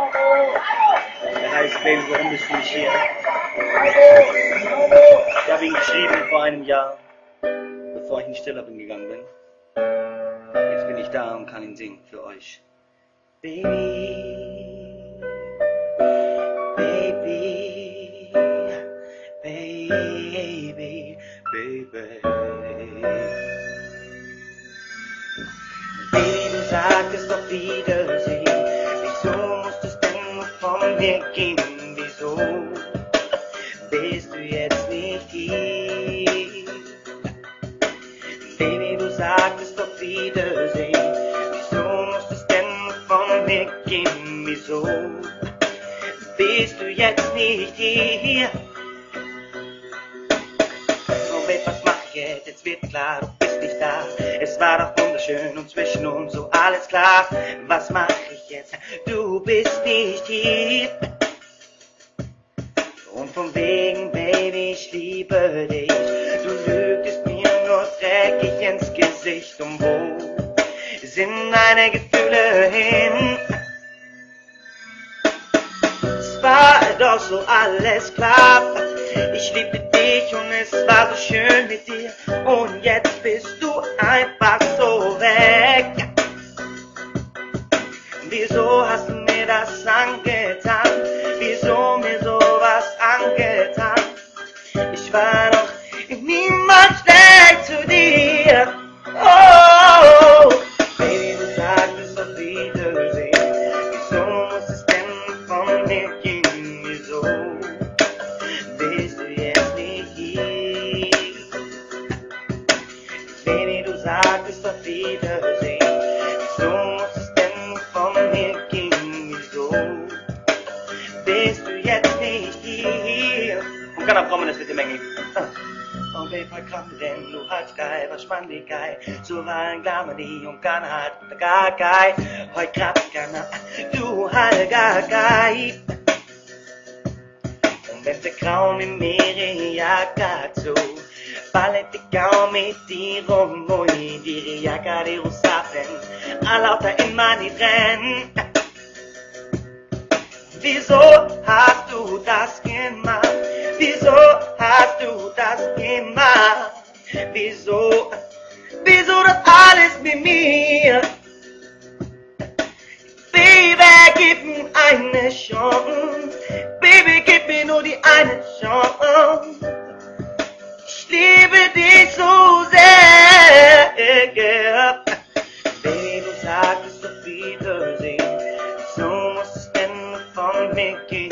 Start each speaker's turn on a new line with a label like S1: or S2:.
S1: Er heißt Baby, warum bist du nicht hier? Ich habe ihn geschrieben vor einem Jahr, bevor ich in die Stille gegangen bin. Jetzt bin ich da und kann ihn singen für euch. Baby, baby, baby, baby. Baby, du sagtest auf Wiedersehen. Wieso musstest du nur von mir gehen? Wieso bist du jetzt nicht hier? Baby, du sagtest auf Wiedersehen. Wieso musstest du nur von mir gehen? Wieso bist du jetzt nicht hier? Oh Babe, was mach ich jetzt? Jetzt wird klar, du bist nicht da. Es war doch wunderschön und zwischen uns so alles klar. Was mach ich jetzt? Du bist nicht hier. Und von wegen, Baby, ich liebe dich. Du lügtest mir nur dreckig ins Gesicht. Und wo sind deine Gefühle hin? Es war doch so alles klar. Ich liebte dich und es war so schön mit dir. Und jetzt bist du einfach so weg. Wieso hast du mir das angetan? Wieso mir sowas angetan? Ich war doch niemals schlecht zu dir. Oh, Baby, du sagtest auf Wiedersehen. Wieso muss es denn von mir gehen? Wieso bist du jetzt nicht hier? Baby, du sagtest auf Wiedersehen. Wieso muss es denn von mir gehen? Wieso bist du jetzt nicht hier? Hoe kan dat komen met de menging? Oh babe, waar kwam je denn? Du hast geil, was spannend die geil. So war ein Glamour, die und kann hat gar geil. Heute klappt keiner, du halt gar geil. Und wenn der Grau mit mir jagt so, ballet die Gau mit dir rum, wo ich die Jacke, die Rusafen, allauter immer nicht rennen. Wieso hast du das gemacht? Wieso hast du das gemacht? Wieso das alles mit mir? Baby, gib mir eine Chance. Baby, gib mir nur die eine Chance. Ich liebe dich so sehr. Baby, du sagtest auf Wiedersehen. Wieso muss es denn von mir gehen?